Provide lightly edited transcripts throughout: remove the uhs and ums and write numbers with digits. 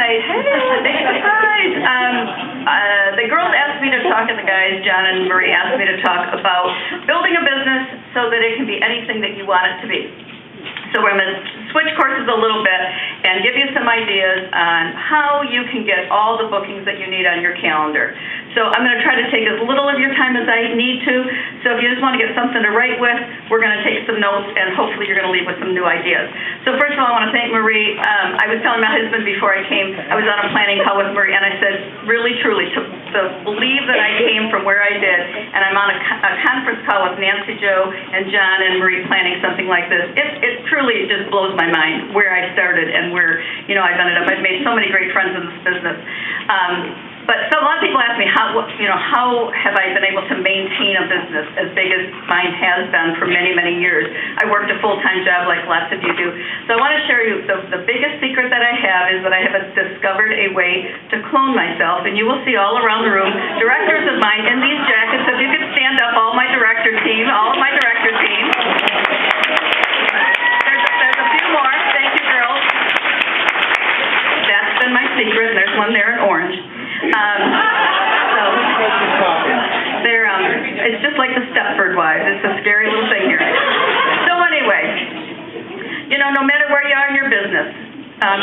tonight. Hey, big surprise. The girls asked me to talk, and the guys, John and Marie, asked me to talk about building a business so that it can be anything that you want it to be. So we're going to switch courses a little bit and give you some ideas on how you can get all the bookings that you need on your calendar. So I'm going to try to take as little of your time as I need to. So if you just want to get something to write with, we're going to take some notes, and hopefully you're going to leave with some new ideas. So first of all, I want to thank Marie. I was telling my husband before I came, I was on a planning call with Marie, and I said, really, truly, to believe that I came from where I did, and I'm on a conference call with Nancy, Joe, and John and Marie planning something like this. It truly just blows my mind where I started and where I've ended up. I've made so many great friends in this business. But so a lot of people ask me, how have I been able to maintain a business as big as mine has been for many, many years? I worked a full-time job like lots of you do. So I want to share you the biggest secret that I have is that I have discovered a way to clone myself, and you will see all around the room directors of mine in these jackets. So if you could stand up, all of my director team. There's a few more. Thank you, girls. That's been my secret, and there's one there in orange. It's just like the Stepford Wives. It's a scary little thing here. So anyway, no matter where you are in your business,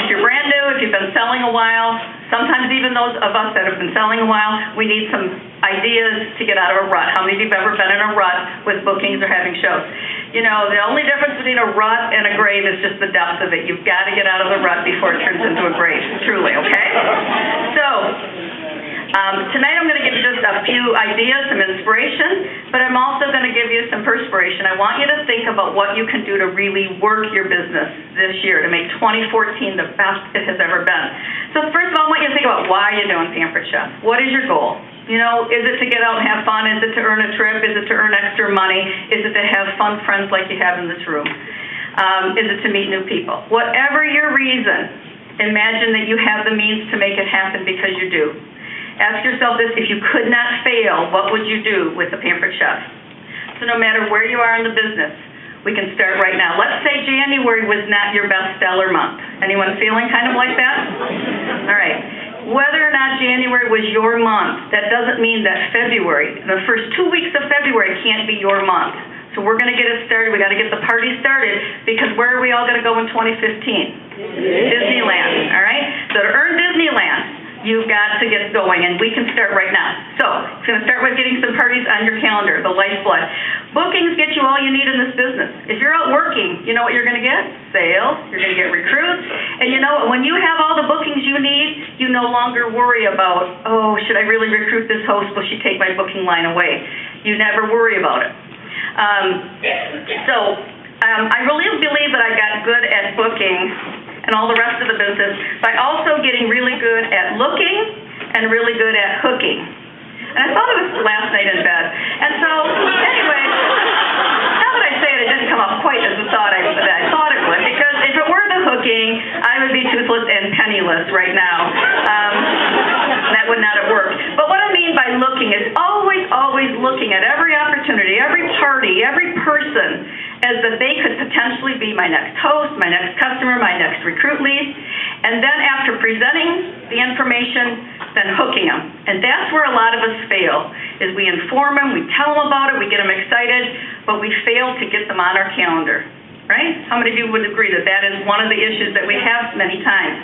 if you're brand new, if you've been selling a while, sometimes even those of us that have been selling a while, we need some ideas to get out of a rut. How many of you have ever been in a rut with bookings or having shows? The only difference between a rut and a grave is just the depth of it. You've got to get out of the rut before it turns into a grave, truly, okay? So, tonight I'm going to give you just a few ideas, some inspiration, but I'm also going to give you some perspiration. I want you to think about what you can do to really work your business this year to make 2014 the best it has ever been. So first of all, I want you to think about why you're doing Pampered Chef. What is your goal? Is it to get out and have fun? Is it to earn a trip? Is it to earn extra money? Is it to have fun friends like you have in this room? Is it to meet new people? Whatever your reason, imagine that you have the means to make it happen because you do. Ask yourself this: if you could not fail, what would you do with the Pampered Chef? So no matter where you are in the business, we can start right now. Let's say January was not your best seller month. Anyone feeling kind of like that? All right. Whether or not January was your month, that doesn't mean that February, the first 2 weeks of February can't be your month. So we're going to get it started. We got to get the party started, because where are we all going to go in 2015? Disneyland. All right. So to earn Disneyland, you've got to get going, and we can start right now. So it's going to start with getting some parties on your calendar, the lifeblood. Bookings get you all you need in this business. If you're out working, you know what you're going to get? Sales. You're going to get recruits. And when you have all the bookings you need, you no longer worry about, oh, should I really recruit this host? Will she take my booking line away? You never worry about it. I really believe that I got good at booking and all the rest of the business by also getting really good at looking and really good at hooking. And I thought of this last night in bed. And so, anyway, now that I say it, it didn't come up quite as I thought it would, because if it were the hooking, I would be toothless and penniless right now. That would not have worked. But what I mean by looking is always looking at every opportunity, every party, every person, as that they could potentially be my next host, my next customer, my next recruit lead. And then after presenting the information, then hooking them. And that's where a lot of us fail, is we inform them, we tell them about it, we get them excited, but we fail to get them on our calendar, right? How many of you would agree that that is one of the issues that we have many times?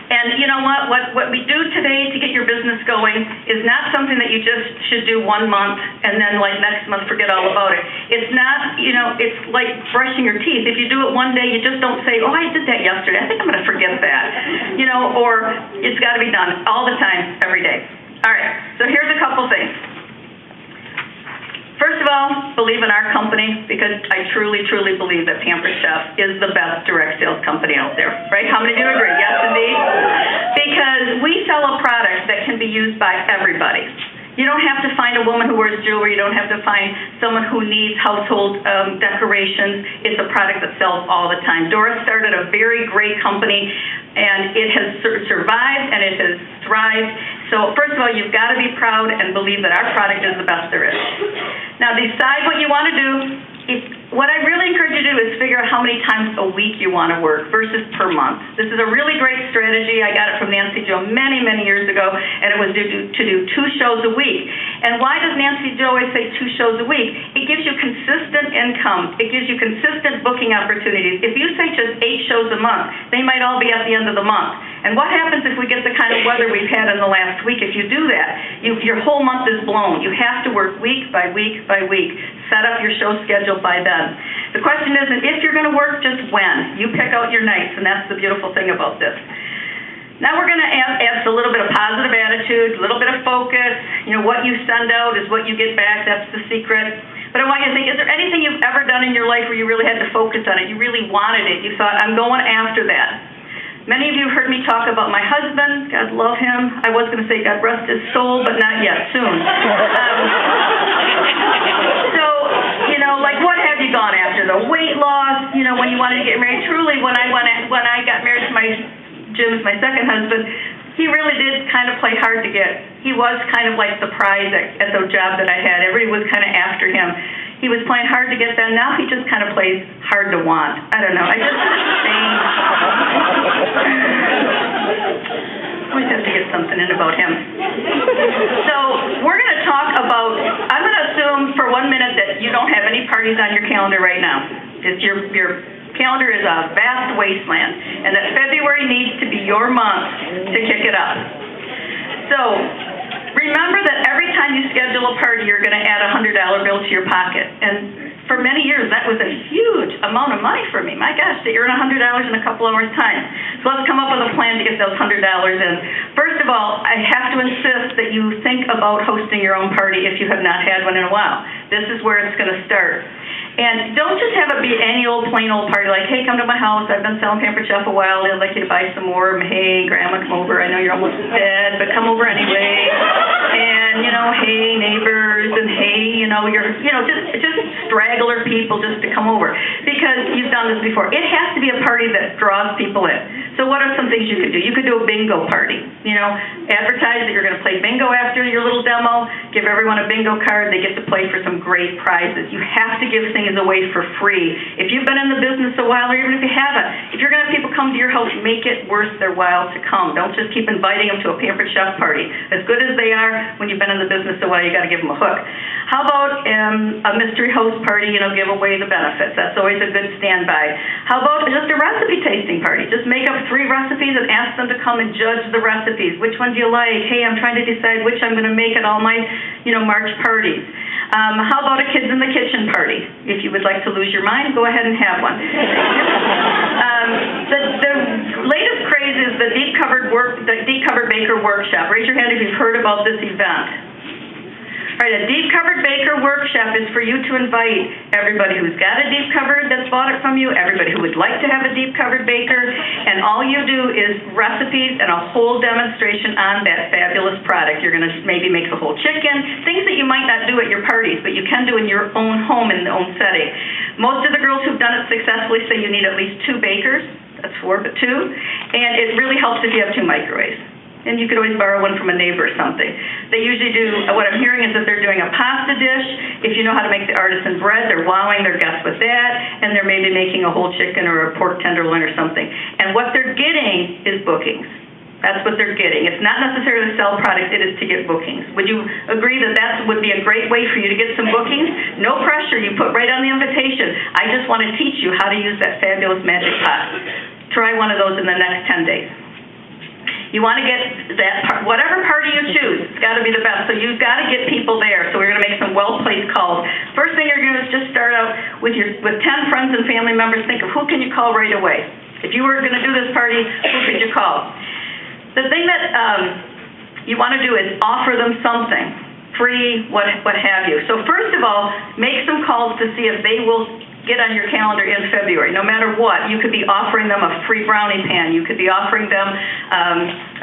And you know what? What we do today to get your business going is not something that you just should do 1 month and then like next month forget all about it. It's not, it's like brushing your teeth. If you do it one day, you just don't say, oh, I did that yesterday. I think I'm going to forget that. Or it's got to be done all the time, every day. All right, so here's a couple things. First of all, believe in our company, because I truly, truly believe that Pampered Chef is the best direct sales company out there, right? How many of you agree? Yes, indeed. Because we sell a product that can be used by everybody. You don't have to find a woman who wears jewelry. You don't have to find someone who needs household decorations. It's a product that sells all the time. Doris started a very great company, and it has survived and it has thrived. So first of all, you've got to be proud and believe that our product is the best there is. Now decide what you want to do. what I really encourage you to do is figure out how many times a week you want to work versus per month. This is a really great strategy. I got it from Nancy Jo many, many years ago, and it was to do 2 shows a week. And why does Nancy Jo always say 2 shows a week? It gives you consistent income. It gives you consistent booking opportunities. If you say just 8 shows a month, they might all be at the end of the month. And what happens if we get the kind of weather we've had in the last week? If you do that, your whole month is blown. You have to work week by week by week. Set up your show schedule by then. The question isn't if you're going to work, just when. You pick out your nights, and that's the beautiful thing about this. Now we're going to add a little bit of positive attitude, a little bit of focus. What you send out is what you get back. That's the secret. But I want you to think, is there anything you've ever done in your life where you really had to focus on it? You really wanted it. You thought, I'm going after that. Many of you heard me talk about my husband. God love him. I was going to say God rest his soul, but not yet. Soon. Like what have you gone after? The weight loss, when you wanted to get married. Truly, when I got married to Jim, my second husband, he really did kind of play hard to get. He was kind of like the prize at the job that I had. Everybody was kind of after him. He was playing hard to get that. Now he just kind of plays hard to want. I don't know. I just changed. Always have to get something in about him. So we're going to talk about, I'm going to assume for 1 minute that you don't have any parties on your calendar right now. Your calendar is a vast wasteland, and that February needs to be your month to kick it up. So remember that every time you schedule a party, you're going to add a $100 bill to your pocket. And for many years, that was a huge amount of money for me. My gosh, to earn $100 in a couple hours' time. So let's come up with a plan to get those $100 in. First of all, I have to insist that you think about hosting your own party if you have not had one in a while. This is where it's going to start. And don't just have it be any old plain old party like, hey, come to my house. I've been selling Pampered Chef a while. I'd like you to buy some more. Hey, Grandma, come over. I know you're almost dead, but come over anyway. And, hey, neighbors, and hey, just straggler people just to come over because you've done this before. It has to be a party that draws people in. So what are some things you could do? You could do a bingo party. Advertise that you're going to play bingo after your little demo. Give everyone a bingo card. They get to play for some great prizes. You have to give things away for free. If you've been in the business a while, or even if you haven't, if you're going to have people come to your house, make it worth their while to come. Don't just keep inviting them to a Pampered Chef party. As good as they are, when you've been in the business a while, you got to give them a hook. How about a mystery host party? Give away the benefits. That's always a good standby. How about just a recipe tasting party? Just make up 3 recipes and ask them to come and judge the recipes. Which one do you like? Hey, I'm trying to decide which I'm going to make at all my, March parties. How about a Kids in the Kitchen party? If you would like to lose your mind, go ahead and have one. The latest craze is the deep covered baker workshop. Raise your hand if you've heard about this event. All right, a deep covered baker workshop is for you to invite everybody who's got a deep covered that's bought it from you, everybody who would like to have a deep covered baker, and all you do is recipes and a whole demonstration on that fabulous product. You're going to maybe make the whole chicken, things that you might not do at your parties, but you can do in your own home in your own setting. Most of the girls who've done it successfully say you need at least 2 bakers. That's 4, but 2. And it really helps if you have 2 microwaves. And you could always borrow one from a neighbor or something. They usually do, what I'm hearing is that they're doing a pasta dish. If you know how to make the artisan bread, they're wowing their guests with that, and they're maybe making a whole chicken or a pork tenderloin or something. And what they're getting is bookings. That's what they're getting. It's not necessarily to sell products, it is to get bookings. Would you agree that that would be a great way for you to get some bookings? No pressure, you put right on the invitation. I just want to teach you how to use that fabulous magic pot. Try one of those in the next 10 days. You want to get that whatever party you choose, it's got to be the best. So you've got to get people there. So we're going to make some well-placed calls. First thing you're going to do is just start out with 10 friends and family members. Think of who can you call right away. If you were going to do this party, who could you call? The thing that you want to do is offer them something, free, what have you. So first of all, make some calls to see if they will get on your calendar in February. No matter what, you could be offering them a free brownie pan. You could be offering them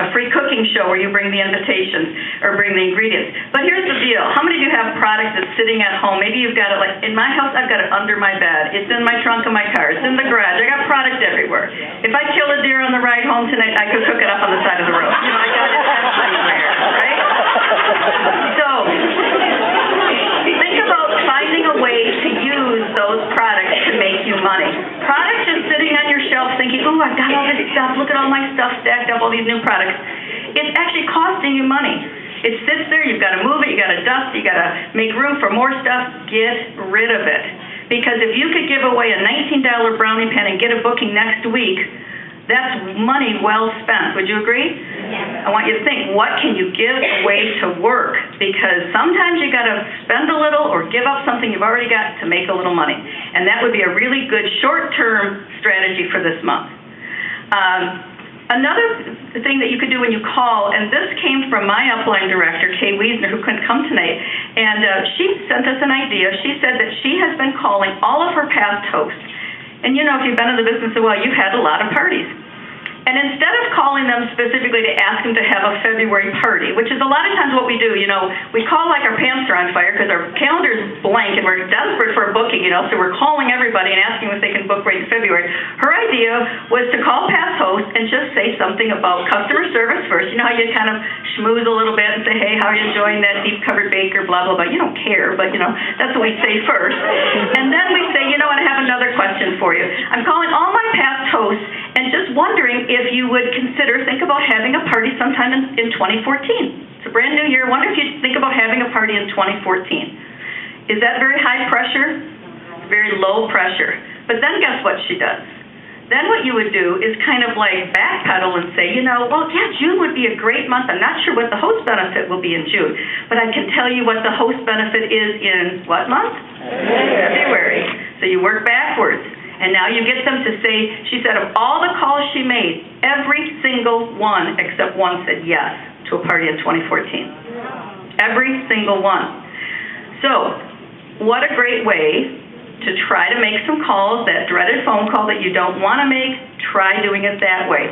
a free cooking show where you bring the invitations or bring the ingredients. But here's the deal. How many of you have product that's sitting at home? Maybe you've got it, like in my house, I've got it under my bed. It's in my trunk of my car. It's in the garage. I got product everywhere. If I kill a deer on the ride home tonight, I could cook it up on the side of the road. I got it everywhere, right? So think about finding a way to use those products stuff. Look at all my stuff stacked up, all these new products. It's actually costing you money. It sits there. You've got to move it. You got to dust. You got to make room for more stuff. Get rid of it. Because if you could give away a $19 brownie pan and get a booking next week, that's money well spent. Would you agree? Yes. I want you to think, what can you give away to work? Because sometimes you got to spend a little or give up something you've already got to make a little money. And that would be a really good short-term strategy for this month. Another thing that you could do when you call, and this came from my upline director, Kay Wiesner, who couldn't come tonight, and she sent us an idea. She said that she has been calling all of her past hosts. And you know, if you've been in the business a while, you've had a lot of parties. And instead of calling them specifically to ask them to have a February party, which is a lot of times what we do, you know, we call like our pants are on fire because our calendar's blank and we're desperate for a booking, you know, so we're calling everybody and asking if they can book right in February. Her idea was to call past hosts and just say something about customer service first. You know how you kind of schmooze a little bit and say, hey, how are you enjoying that deep covered baker, blah, blah, blah. You don't care, but, you know, that's what we say first. And then we say, you know what, I have another question for you. I'm calling all my past hosts and just wondering if you would think about having a party sometime in 2014. It's a brand new year. I wonder if you'd think about having a party in 2014. Is that very high pressure? Very low pressure. But then guess what she does? Then what you would do is kind of like backpedal and say, you know, well, yeah, June would be a great month. I'm not sure what the host benefit will be in June, but I can tell you what the host benefit is in what month? February. So you work backwards. And now you get them to say, she said of all the calls she made, every single one except one said yes to a party in 2014. Every single one. So what a great way to try to make some calls, that dreaded phone call that you don't want to make. Try doing it that way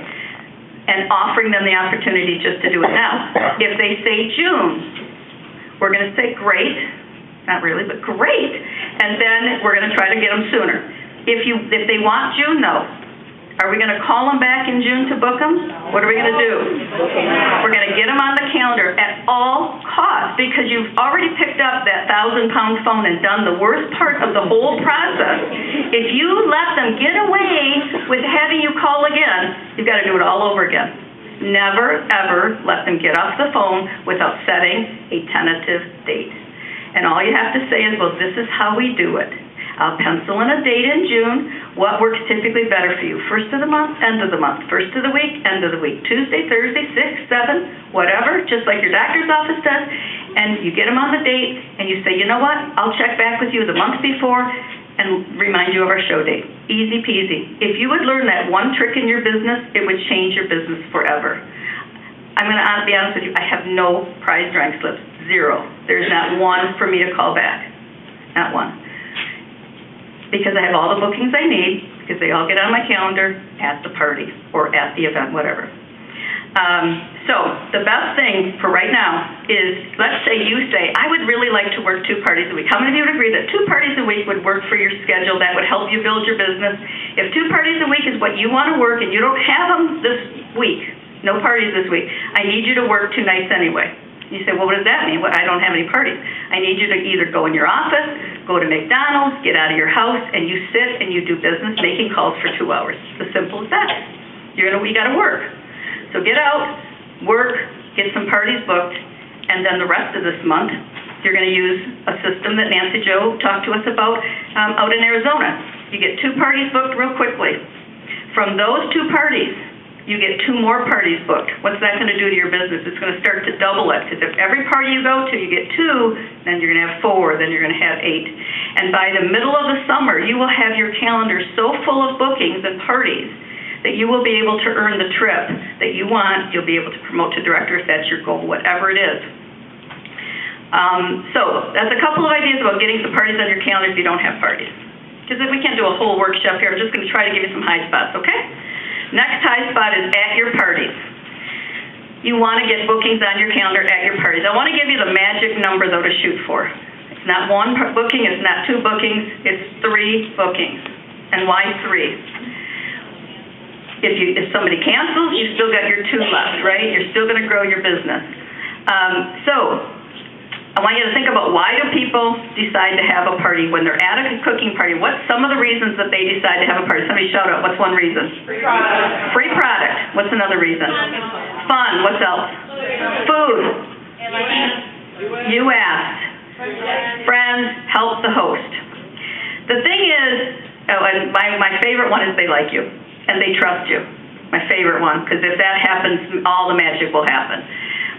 and offering them the opportunity just to do it now. If they say June, we're going to say great, not really, but great, and then we're going to try to get them sooner. If they want June, though, are we going to call them back in June to book them? What are we going to do? We're going to get them on the calendar at all costs because you've already picked up that 1,000-pound phone and done the worst part of the whole process. If you let them get away with having you call again, you've got to do it all over again. Never, ever let them get off the phone without setting a tentative date. And all you have to say is, well, this is how we do it. I'll pencil in a date in June. What works typically better for you? First of the month, end of the month. First of the week, end of the week. Tuesday, Thursday, 6, 7, whatever, just like your doctor's office does. And you get them on the date, and you say, you know what? I'll check back with you the month before and remind you of our show date. Easy peasy. If you would learn that one trick in your business, it would change your business forever. I'm going to be honest with you. I have no prize drawing slips. Zero. There's not one for me to call back. Not one. Because I have all the bookings I need, because they all get on my calendar at the party or at the event, whatever. So the best thing for right now is, let's say you say, I would really like to work 2 parties a week. How many of you would agree that 2 parties a week would work for your schedule? That would help you build your business. If 2 parties a week is what you want to work and you don't have them this week, no parties this week, I need you to work 2 nights anyway. You say, well, what does that mean? Well, I don't have any parties. I need you to either go in your office, go to McDonald's, get out of your house, and you sit and you do business making calls for 2 hours. It's as simple as that. You got to work. So get out, work, get some parties booked, and then the rest of this month, you're going to use a system that Nancy Jo talked to us about out in Arizona. You get 2 parties booked real quickly. From those 2 parties, you get 2 more parties booked. What's that going to do to your business? It's going to start to double it, because if every party you go to, you get 2, then you're going to have 4, then you're going to have 8. And by the middle of the summer, you will have your calendar so full of bookings and parties that you will be able to earn the trip that you want. You'll be able to promote to director if that's your goal, whatever it is. So that's a couple of ideas about getting some parties on your calendar if you don't have parties. Because if we can't do a whole workshop here, I'm just going to try to give you some high spots, okay? Next high spot is at your parties. You want to get bookings on your calendar at your parties. I want to give you the magic number, though, to shoot for. It's not 1 booking, it's not 2 bookings, it's 3 bookings. And why 3? If somebody cancels, you still got your 2 left, right? You're still going to grow your business. So I want you to think about, why do people decide to have a party when they're at a cooking party? What's some of the reasons that they decide to have a party? Somebody shout out, what's one reason? Free product. Free product. What's another reason? Fun. What's else? Food. You asked. Friends, help the host. The thing is, and my favorite one is they like you and they trust you. My favorite one, because if that happens, all the magic will happen.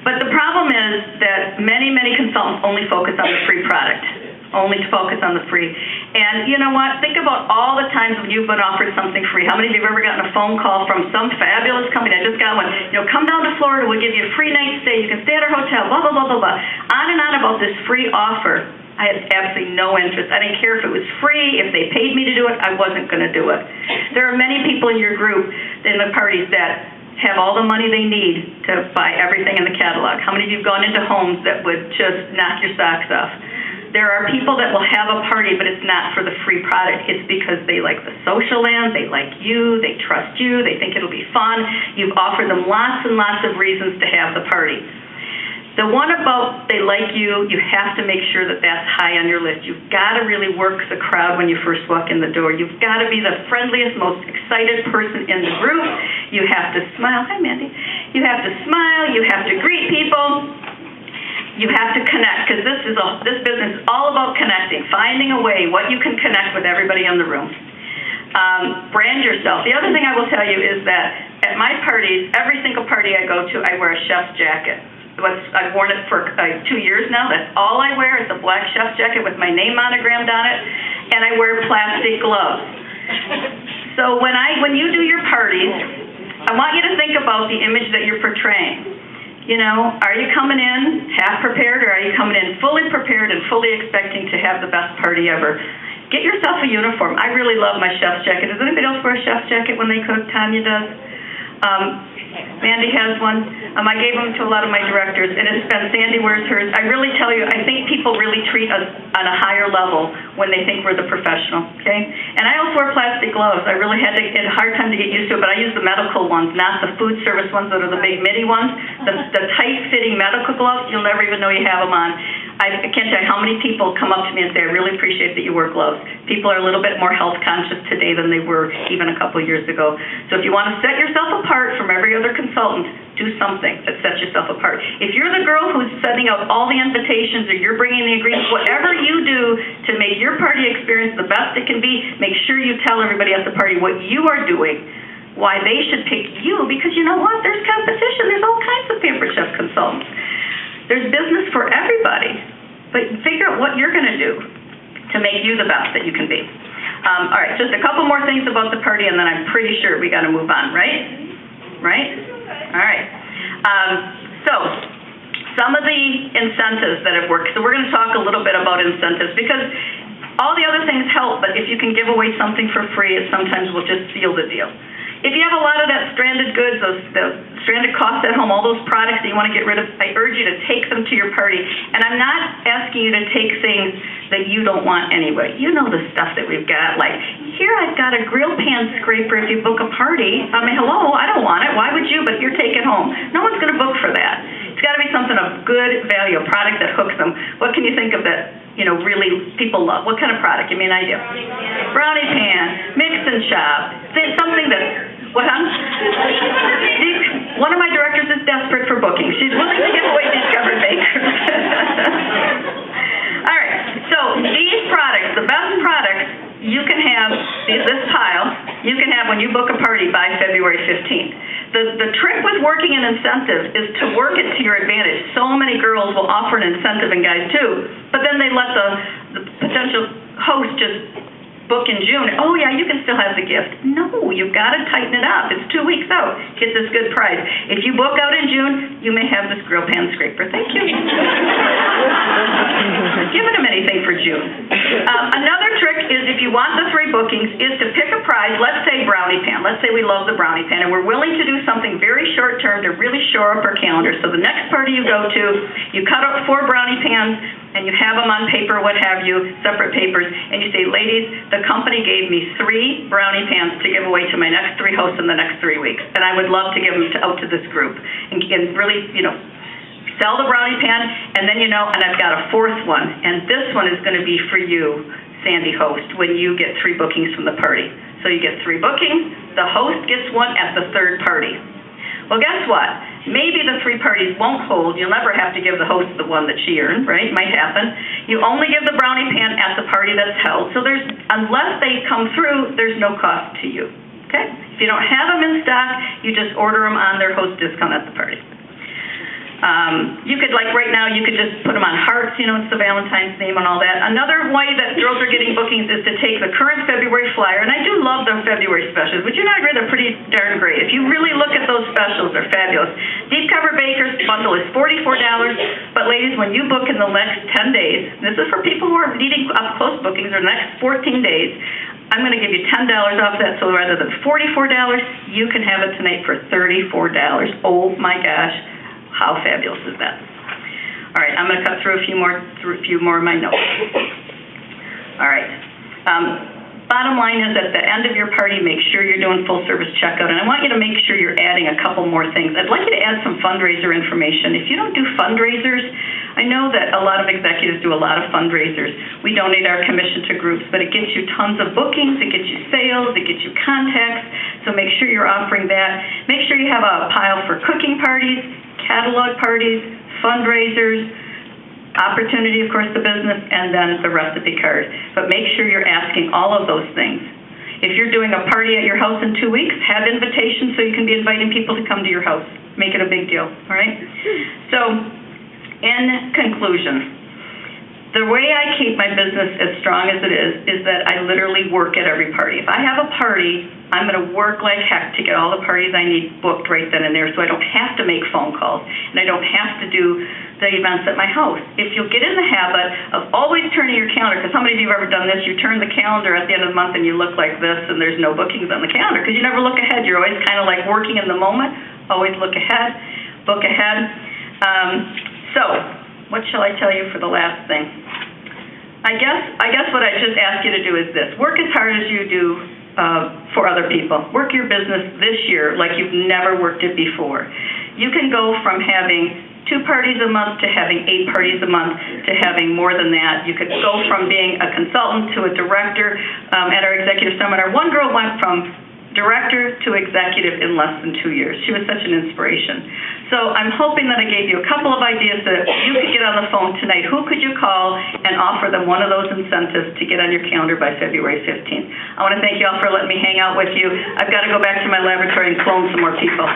But the problem is that many consultants only focus on the free product, only to focus on the free. And you know what? Think about all the times when you've been offered something free. How many of you have ever gotten a phone call from some fabulous company? I just got one. Come down to Florida. We'll give you a free night stay. You can stay at our hotel, blah, blah, blah, blah, blah. On and on about this free offer. I had absolutely no interest. I didn't care if it was free. If they paid me to do it, I wasn't going to do it. There are many people in your group, in the parties, that have all the money they need to buy everything in the catalog. How many of you have gone into homes that would just knock your socks off? There are people that will have a party, but it's not for the free product. It's because they like the social land, they like you, they trust you, they think it'll be fun. You've offered them lots and lots of reasons to have the party. The one about they like you, you have to make sure that that's high on your list. You've got to really work the crowd when you first walk in the door. You've got to be the friendliest, most excited person in the group. You have to smile. Hi, Mandy. You have to smile. You have to greet people. You have to connect, because this business is all about connecting, finding a way, what you can connect with everybody in the room. Brand yourself. The other thing I will tell you is that at my parties, every single party I go to, I wear a chef's jacket. I've worn it for 2 years now. That's all I wear. It's a black chef's jacket with my name monogrammed on it, and I wear plastic gloves. So when you do your parties, I want you to think about the image that you're portraying. Are you coming in half prepared, or are you coming in fully prepared and fully expecting to have the best party ever? Get yourself a uniform. I really love my chef's jacket. Does anybody else wear a chef's jacket when they cook? Tanya does. Mandy has one. I gave them to a lot of my directors, and Sandy wears hers. I really tell you, I think people really treat us on a higher level when they think we're the professional, okay? And I also wear plastic gloves. I really had a hard time to get used to it, but I use the medical ones, not the food service ones that are the big midi ones. The tight-fitting medical gloves, you'll never even know you have them on. I can't tell you how many people come up to me and say, I really appreciate that you wear gloves. People are a little bit more health conscious today than they were even a couple of years ago. So if you want to set yourself apart from every other consultant, do something that sets yourself apart. If you're the girl who's sending out all the invitations, or you're bringing the agreements, whatever you do to make your party experience the best it can be, make sure you tell everybody at the party what you are doing, why they should pick you, because you know what? There's competition. There's all kinds of pampered chef consultants. There's business for everybody, but figure out what you're going to do to make you the best that you can be. All right, just a couple more things about the party, and then I'm pretty sure we got to move on, right? Right? All right. So some of the incentives that have worked. So we're going to talk a little bit about incentives, because all the other things help, but if you can give away something for free, it sometimes will just seal the deal. If you have a lot of that stranded goods, the stranded costs at home, all those products that you want to get rid of, I urge you to take them to your party. And I'm not asking you to take things that you don't want anyway. You know the stuff that we've got. Like, here I've got a grill pan scraper if you book a party. I mean, hello, I don't want it. Why would you? But here, take it home. No one's going to book for that. It's got to be something of good value, a product that hooks them. What can you think of that, really people love? What kind of product? Give me an idea. Brownie pan, mix and shop, something that... What, huh? One of my directors is desperate for bookings. She's willing to give away these covered bakers. All right, so these products, the best products you can have, this pile, you can have when you book a party by February 15th. The trick with working an incentive is to work it to your advantage. So many girls will offer an incentive, and guys too, but then they let the potential host just book in June. Oh yeah, you can still have the gift. No, you've got to tighten it up. It's 2 weeks out. Get this good price. If you book out in June, you may have this grill pan scraper. Thank you. Giving them anything for June. Another trick is, if you want the 3 bookings, is to pick a prize. Let's say brownie pan. Let's say we love the brownie pan, and we're willing to do something very short term to really shore up our calendar. So the next party you go to, you cut up 4 brownie pans, and you have them on paper, what have you, separate papers, and you say, ladies, the company gave me 3 brownie pans to give away to my next 3 hosts in the next 3 weeks, and I would love to give them out to this group, and really, sell the brownie pan, and then, and I've got a 4th one, and this one is going to be for you, Sandy host, when you get 3 bookings from the party. So you get 3 bookings, the host gets one at the 3rd party. Well, guess what? Maybe the 3 parties won't hold. You'll never have to give the host the one that she earned, right? Might happen. You only give the brownie pan at the party that's held. So unless they come through, there's no cost to you, okay? If you don't have them in stock, you just order them on their host discount at the party. You could, like right now, you could just put them on hearts, it's the Valentine's theme and all that. Another way that girls are getting bookings is to take the current February flyer, and I do love the February specials. Would you not agree they're pretty darn great? If you really look at those specials, they're fabulous. Deep Cover Baker's bundle is $44, but ladies, when you book in the next 10 days, this is for people who are needing up-close bookings or the next 14 days, I'm going to give you $10 off that, so rather than $44, you can have it tonight for $34. Oh my gosh. How fabulous is that? All right, I'm going to cut through a few more of my notes. All right. Bottom line is, at the end of your party, make sure you're doing full service checkout, and I want you to make sure you're adding a couple more things. I'd like you to add some fundraiser information. If you don't do fundraisers, I know that a lot of executives do a lot of fundraisers. We donate our commission to groups, but it gets you tons of bookings, it gets you sales, it gets you contacts, so make sure you're offering that. Make sure you have a pile for cooking parties, catalog parties, fundraisers, opportunity, of course, the business, and then the recipe card. But make sure you're asking all of those things. If you're doing a party at your house in 2 weeks, have invitations so you can be inviting people to come to your house. Make it a big deal, all right? So, in conclusion, the way I keep my business as strong as it is that I literally work at every party. If I have a party, I'm going to work like heck to get all the parties I need booked right then and there, so I don't have to make phone calls, and I don't have to do the events at my house. If you'll get in the habit of always turning your calendar, because how many of you have ever done this? You turn the calendar at the end of the month and you look like this, and there's no bookings on the calendar, because you never look ahead. You're always kind of like working in the moment. Always look ahead, book ahead. So, what shall I tell you for the last thing? I guess what I just ask you to do is this. Work as hard as you do for other people. Work your business this year like you've never worked it before. You can go from having 2 parties a month to having 8 parties a month to having more than that. You could go from being a consultant to a director. At our executive seminar, one girl went from director to executive in less than 2 years. She was such an inspiration. So I'm hoping that I gave you a couple of ideas that you could get on the phone tonight. Who could you call and offer them one of those incentives to get on your calendar by February 15th? I want to thank you all for letting me hang out with you. I've got to go back to my laboratory and clone some more people.